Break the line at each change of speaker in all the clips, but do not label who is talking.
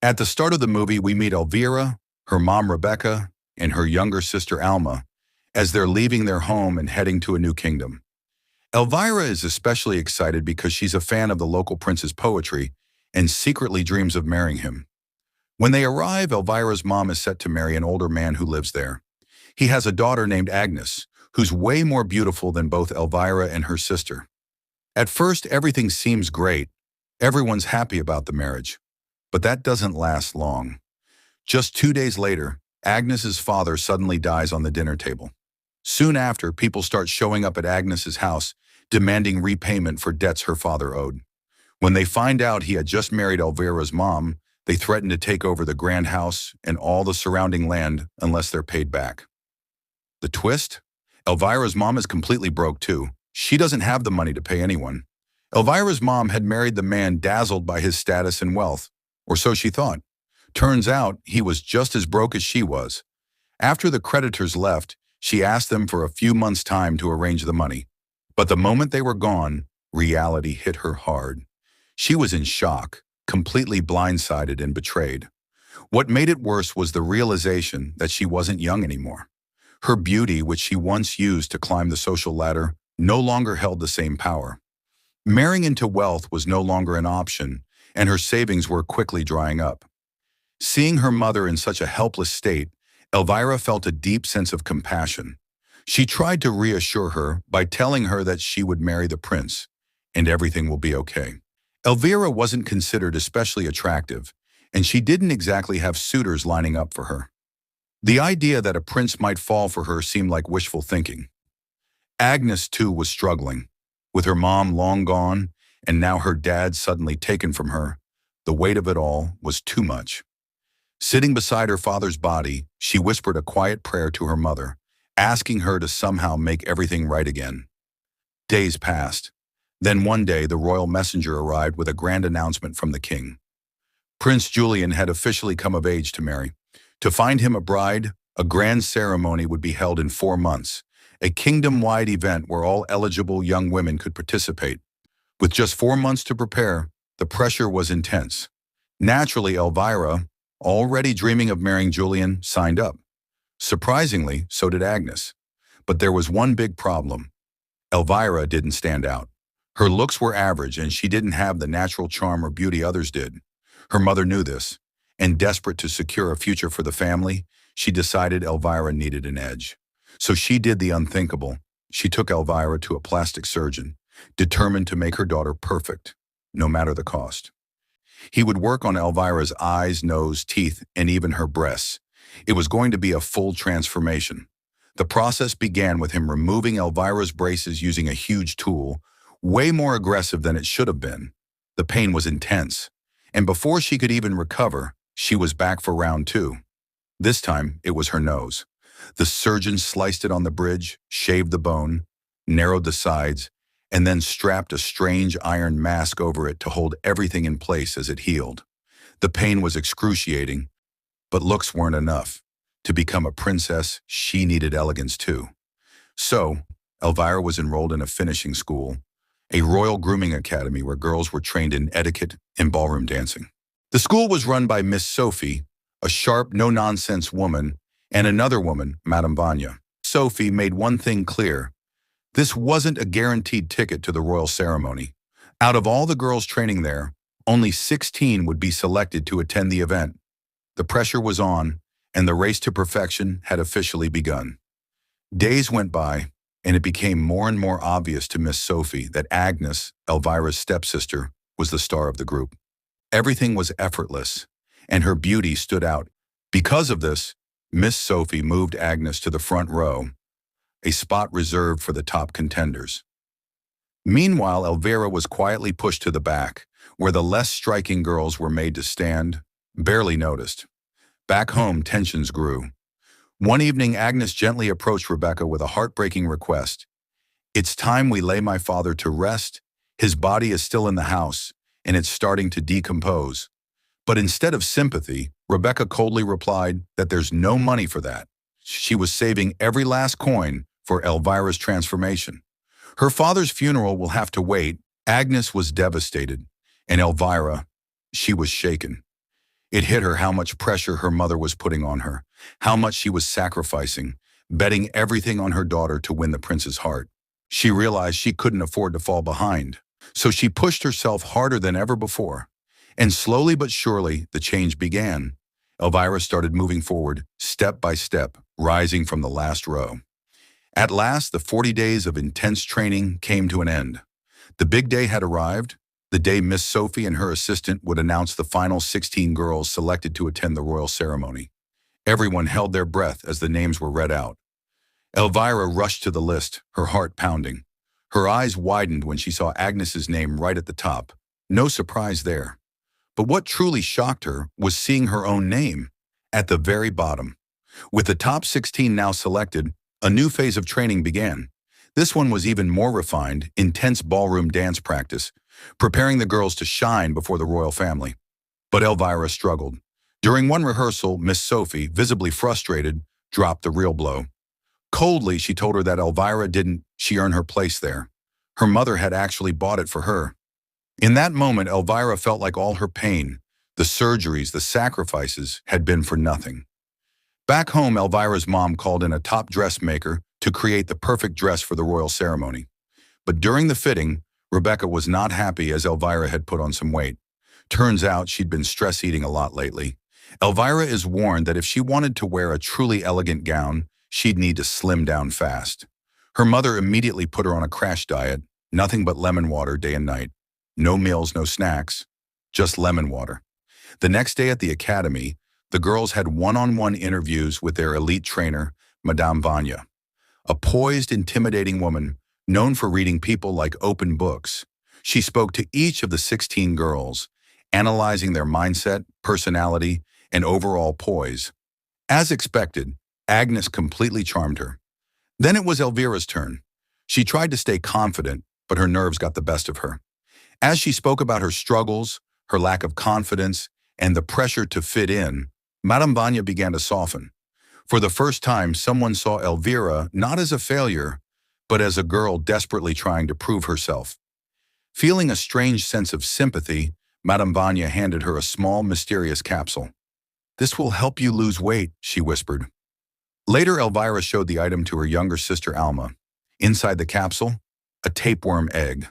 At the start of the movie, we meet Elvira, her mom Rebecca, and her younger sister Alma as they're leaving their home and heading to a new kingdom. Elvira is especially excited because she's a fan of the local prince's poetry and secretly dreams of marrying him. When they arrive, Elvira's mom is set to marry an older man who lives there. He has a daughter named Agnes, who's way more beautiful than both Elvira and her sister. At first, everything seems great. Everyone's happy about the marriage. But that doesn't last long. Just 2 days later, Agnes's father suddenly dies on the dinner table. Soon after, people start showing up at Agnes's house, demanding repayment for debts her father owed. When they find out he had just married Elvira's mom, they threaten to take over the grand house and all the surrounding land unless they're paid back. The twist? Elvira's mom is completely broke too. She doesn't have the money to pay anyone. Elvira's mom had married the man dazzled by his status and wealth, or so she thought. Turns out he was just as broke as she was. After the creditors left, she asked them for a few months' time to arrange the money. But the moment they were gone, reality hit her hard. She was in shock, completely blindsided and betrayed. What made it worse was the realization that she wasn't young anymore. Her beauty, which she once used to climb the social ladder, no longer held the same power. Marrying into wealth was no longer an option, and her savings were quickly drying up. Seeing her mother in such a helpless state, Elvira felt a deep sense of compassion. She tried to reassure her by telling her that she would marry the prince, and everything will be okay. Elvira wasn't considered especially attractive, and she didn't exactly have suitors lining up for her. The idea that a prince might fall for her seemed like wishful thinking. Agnes, too, was struggling. With her mom long gone, and now her dad suddenly taken from her, the weight of it all was too much. Sitting beside her father's body, she whispered a quiet prayer to her mother, asking her to somehow make everything right again. Days passed. Then one day, the royal messenger arrived with a grand announcement from the king. Prince Julian had officially come of age to marry. To find him a bride, a grand ceremony would be held in 4 months, a kingdom-wide event where all eligible young women could participate. With just 4 months to prepare, the pressure was intense. Naturally, Elvira, already dreaming of marrying Julian, signed up. Surprisingly, so did Agnes. But there was one big problem. Elvira didn't stand out. Her looks were average, and she didn't have the natural charm or beauty others did. Her mother knew this, and desperate to secure a future for the family, she decided Elvira needed an edge. So she did the unthinkable. She took Elvira to a plastic surgeon, determined to make her daughter perfect, no matter the cost. He would work on Elvira's eyes, nose, teeth, and even her breasts. It was going to be a full transformation. The process began with him removing Elvira's braces using a huge tool, way more aggressive than it should have been. The pain was intense, and before she could even recover, she was back for round 2. This time, it was her nose. The surgeon sliced it on the bridge, shaved the bone, narrowed the sides, and then strapped a strange iron mask over it to hold everything in place as it healed. The pain was excruciating, but looks weren't enough. To become a princess, she needed elegance too. So, Elvira was enrolled in a finishing school, a royal grooming academy where girls were trained in etiquette and ballroom dancing. The school was run by Miss Sophie, a sharp, no-nonsense woman, and another woman, Madame Vanya. Sophie made one thing clear. This wasn't a guaranteed ticket to the royal ceremony. Out of all the girls training there, only 16 would be selected to attend the event. The pressure was on, and the race to perfection had officially begun. Days went by, and it became more and more obvious to Miss Sophie that Agnes, Elvira's stepsister, was the star of the group. Everything was effortless, and her beauty stood out. Because of this, Miss Sophie moved Agnes to the front row, a spot reserved for the top contenders. Meanwhile, Elvira was quietly pushed to the back, where the less striking girls were made to stand, barely noticed. Back home, tensions grew. One evening, Agnes gently approached Rebecca with a heartbreaking request. "It's time we lay my father to rest. His body is still in the house, and it's starting to decompose." But instead of sympathy, Rebecca coldly replied that there's no money for that. She was saving every last coin for Elvira's transformation. Her father's funeral will have to wait. Agnes was devastated, and Elvira, she was shaken. It hit her how much pressure her mother was putting on her, how much she was sacrificing, betting everything on her daughter to win the prince's heart. She realized she couldn't afford to fall behind, so she pushed herself harder than ever before. And slowly but surely, the change began. Elvira started moving forward, step by step, rising from the last row. At last, the 40 days of intense training came to an end. The big day had arrived, the day Miss Sophie and her assistant would announce the final 16 girls selected to attend the royal ceremony. Everyone held their breath as the names were read out. Elvira rushed to the list, her heart pounding. Her eyes widened when she saw Agnes's name right at the top. No surprise there. But what truly shocked her was seeing her own name at the very bottom. With the top 16 now selected, a new phase of training began. This one was even more refined, intense ballroom dance practice, preparing the girls to shine before the royal family. But Elvira struggled. During one rehearsal, Miss Sophie, visibly frustrated, dropped the real blow. Coldly, she told her that Elvira didn't earn her place there. Her mother had actually bought it for her. In that moment, Elvira felt like all her pain, the surgeries, the sacrifices, had been for nothing. Back home, Elvira's mom called in a top dressmaker to create the perfect dress for the royal ceremony. But during the fitting, Rebecca was not happy as Elvira had put on some weight. Turns out she'd been stress eating a lot lately. Elvira is warned that if she wanted to wear a truly elegant gown, she'd need to slim down fast. Her mother immediately put her on a crash diet, nothing but lemon water day and night. No meals, no snacks, just lemon water. The next day at the academy, the girls had one-on-one interviews with their elite trainer, Madame Vanya, a poised, intimidating woman known for reading people like open books. She spoke to each of the 16 girls, analyzing their mindset, personality, and overall poise. As expected, Agnes completely charmed her. Then it was Elvira's turn. She tried to stay confident, but her nerves got the best of her. As she spoke about her struggles, her lack of confidence, and the pressure to fit in, Madame Vanya began to soften. For the first time, someone saw Elvira not as a failure, but as a girl desperately trying to prove herself. Feeling a strange sense of sympathy, Madame Vanya handed her a small, mysterious capsule. "This will help you lose weight," she whispered. Later, Elvira showed the item to her younger sister Alma. Inside the capsule, a tapeworm egg.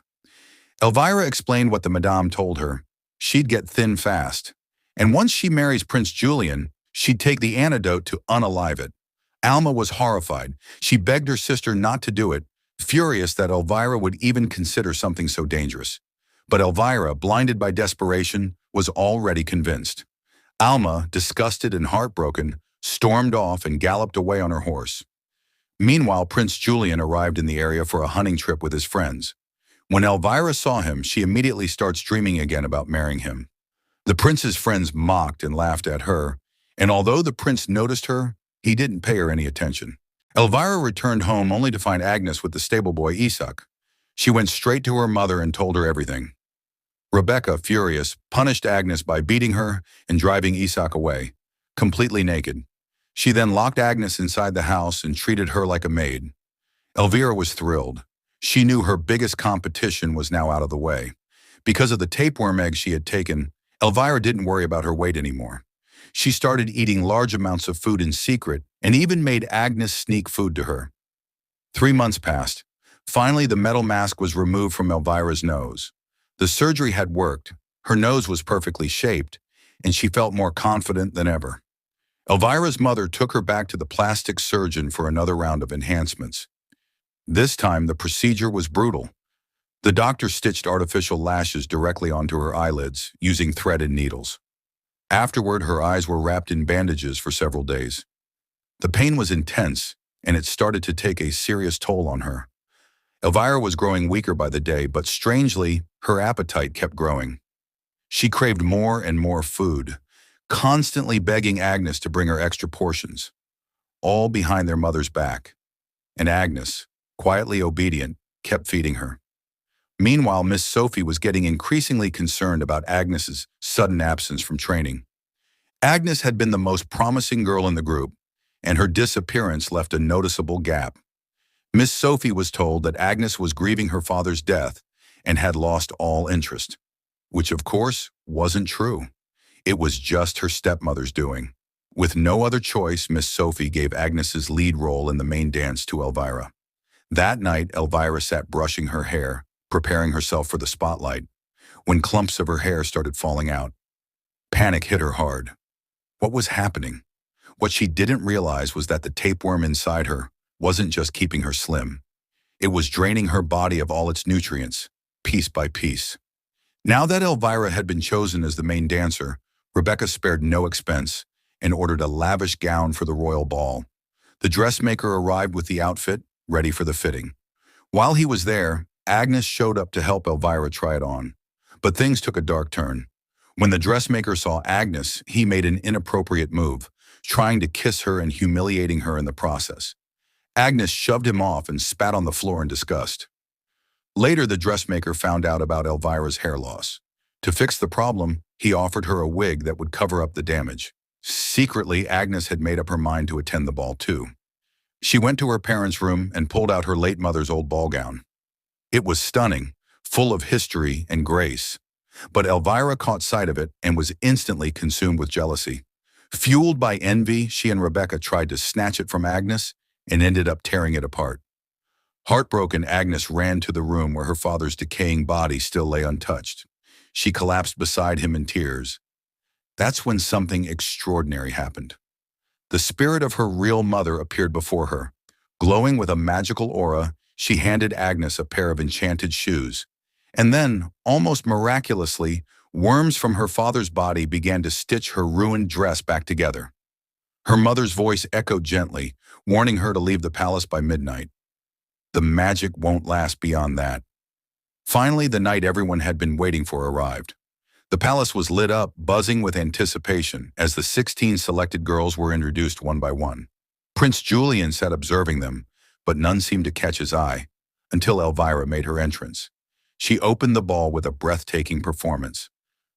Elvira explained what the madame told her. She'd get thin fast. And once she marries Prince Julian, she'd take the antidote to unalive it. Alma was horrified. She begged her sister not to do it, furious that Elvira would even consider something so dangerous. But Elvira, blinded by desperation, was already convinced. Alma, disgusted and heartbroken, stormed off and galloped away on her horse. Meanwhile, Prince Julian arrived in the area for a hunting trip with his friends. When Elvira saw him, she immediately starts dreaming again about marrying him. The prince's friends mocked and laughed at her, and although the prince noticed her, he didn't pay her any attention. Elvira returned home only to find Agnes with the stable boy Isak. She went straight to her mother and told her everything. Rebecca, furious, punished Agnes by beating her and driving Isak away, completely naked. She then locked Agnes inside the house and treated her like a maid. Elvira was thrilled. She knew her biggest competition was now out of the way. Because of the tapeworm egg she had taken, Elvira didn't worry about her weight anymore. She started eating large amounts of food in secret and even made Agnes sneak food to her. 3 months passed. Finally, the metal mask was removed from Elvira's nose. The surgery had worked. Her nose was perfectly shaped, and she felt more confident than ever. Elvira's mother took her back to the plastic surgeon for another round of enhancements. This time, the procedure was brutal. The doctor stitched artificial lashes directly onto her eyelids, using thread and needles. Afterward, her eyes were wrapped in bandages for several days. The pain was intense, and it started to take a serious toll on her. Elvira was growing weaker by the day, but strangely, her appetite kept growing. She craved more and more food, constantly begging Agnes to bring her extra portions, all behind their mother's back. And Agnes, quietly obedient, kept feeding her. Meanwhile, Miss Sophie was getting increasingly concerned about Agnes's sudden absence from training. Agnes had been the most promising girl in the group, and her disappearance left a noticeable gap. Miss Sophie was told that Agnes was grieving her father's death and had lost all interest, which of course wasn't true. It was just her stepmother's doing. With no other choice, Miss Sophie gave Agnes's lead role in the main dance to Elvira. That night, Elvira sat brushing her hair, preparing herself for the spotlight, when clumps of her hair started falling out. Panic hit her hard. What was happening? What she didn't realize was that the tapeworm inside her wasn't just keeping her slim. It was draining her body of all its nutrients, piece by piece. Now that Elvira had been chosen as the main dancer, Rebecca spared no expense and ordered a lavish gown for the royal ball. The dressmaker arrived with the outfit, ready for the fitting. While he was there, Agnes showed up to help Elvira try it on. But things took a dark turn. When the dressmaker saw Agnes, he made an inappropriate move, trying to kiss her and humiliating her in the process. Agnes shoved him off and spat on the floor in disgust. Later, the dressmaker found out about Elvira's hair loss. To fix the problem, he offered her a wig that would cover up the damage. Secretly, Agnes had made up her mind to attend the ball too. She went to her parents' room and pulled out her late mother's old ball gown. It was stunning, full of history and grace. But Elvira caught sight of it and was instantly consumed with jealousy. Fueled by envy, she and Rebecca tried to snatch it from Agnes and ended up tearing it apart. Heartbroken, Agnes ran to the room where her father's decaying body still lay untouched. She collapsed beside him in tears. That's when something extraordinary happened. The spirit of her real mother appeared before her. Glowing with a magical aura, she handed Agnes a pair of enchanted shoes. And then, almost miraculously, worms from her father's body began to stitch her ruined dress back together. Her mother's voice echoed gently, warning her to leave the palace by midnight. The magic won't last beyond that. Finally, the night everyone had been waiting for arrived. The palace was lit up, buzzing with anticipation, as the 16 selected girls were introduced one by one. Prince Julian sat observing them, but none seemed to catch his eye, until Elvira made her entrance. She opened the ball with a breathtaking performance.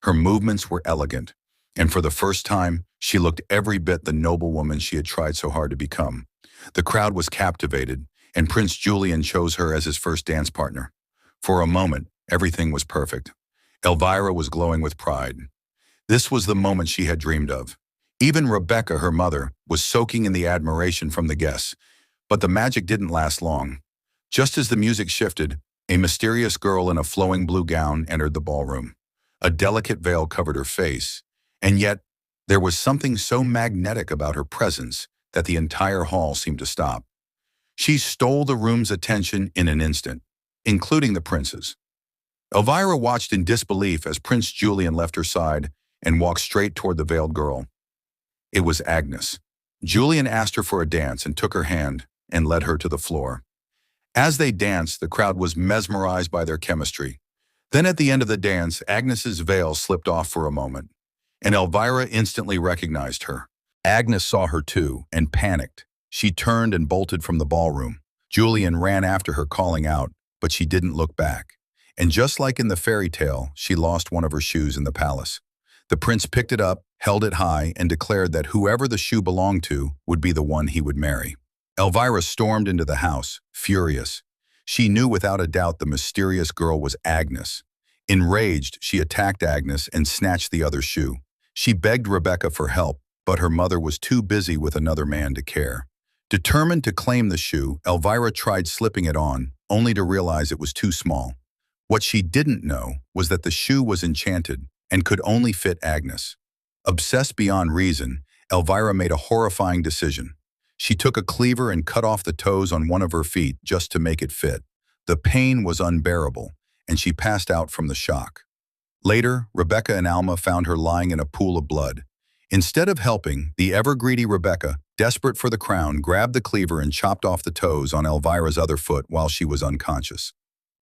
Her movements were elegant, and for the first time, she looked every bit the noble woman she had tried so hard to become. The crowd was captivated, and Prince Julian chose her as his first dance partner. For a moment, everything was perfect. Elvira was glowing with pride. This was the moment she had dreamed of. Even Rebecca, her mother, was soaking in the admiration from the guests. But the magic didn't last long. Just as the music shifted, a mysterious girl in a flowing blue gown entered the ballroom. A delicate veil covered her face, and yet there was something so magnetic about her presence that the entire hall seemed to stop. She stole the room's attention in an instant, including the prince's. Elvira watched in disbelief as Prince Julian left her side and walked straight toward the veiled girl. It was Agnes. Julian asked her for a dance and took her hand and led her to the floor. As they danced, the crowd was mesmerized by their chemistry. Then at the end of the dance, Agnes's veil slipped off for a moment, and Elvira instantly recognized her. Agnes saw her too and panicked. She turned and bolted from the ballroom. Julian ran after her, calling out, but she didn't look back. And just like in the fairy tale, she lost one of her shoes in the palace. The prince picked it up, held it high, and declared that whoever the shoe belonged to would be the one he would marry. Elvira stormed into the house, furious. She knew without a doubt the mysterious girl was Agnes. Enraged, she attacked Agnes and snatched the other shoe. She begged Rebecca for help, but her mother was too busy with another man to care. Determined to claim the shoe, Elvira tried slipping it on, only to realize it was too small. What she didn't know was that the shoe was enchanted and could only fit Agnes. Obsessed beyond reason, Elvira made a horrifying decision. She took a cleaver and cut off the toes on one of her feet just to make it fit. The pain was unbearable, and she passed out from the shock. Later, Rebecca and Alma found her lying in a pool of blood. Instead of helping, the ever-greedy Rebecca, desperate for the crown, grabbed the cleaver and chopped off the toes on Elvira's other foot while she was unconscious.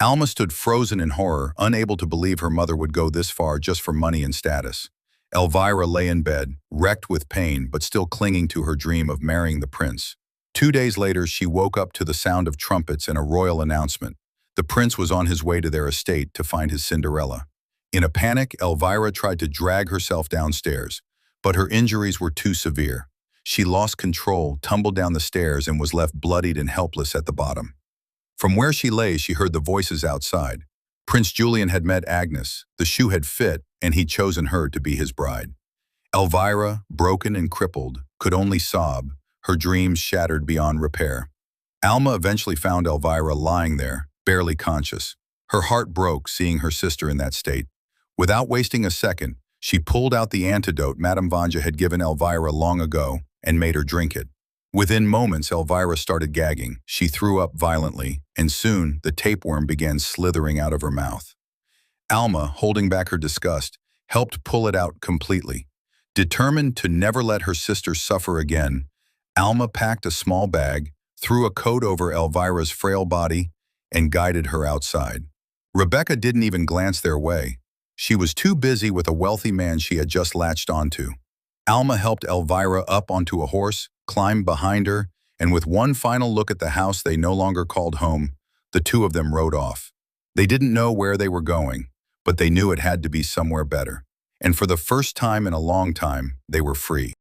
Alma stood frozen in horror, unable to believe her mother would go this far just for money and status. Elvira lay in bed, wrecked with pain but still clinging to her dream of marrying the prince. 2 days later, she woke up to the sound of trumpets and a royal announcement. The prince was on his way to their estate to find his Cinderella. In a panic, Elvira tried to drag herself downstairs, but her injuries were too severe. She lost control, tumbled down the stairs, and was left bloodied and helpless at the bottom. From where she lay, she heard the voices outside. Prince Julian had met Agnes, the shoe had fit, and he'd chosen her to be his bride. Elvira, broken and crippled, could only sob, her dreams shattered beyond repair. Alma eventually found Elvira lying there, barely conscious. Her heart broke seeing her sister in that state. Without wasting a second, she pulled out the antidote Madame Vanja had given Elvira long ago and made her drink it. Within moments, Elvira started gagging. She threw up violently, and soon the tapeworm began slithering out of her mouth. Alma, holding back her disgust, helped pull it out completely. Determined to never let her sister suffer again, Alma packed a small bag, threw a coat over Elvira's frail body, and guided her outside. Rebecca didn't even glance their way. She was too busy with a wealthy man she had just latched onto. Alma helped Elvira up onto a horse, climbed behind her, and with one final look at the house they no longer called home, the two of them rode off. They didn't know where they were going, but they knew it had to be somewhere better. And for the first time in a long time, they were free.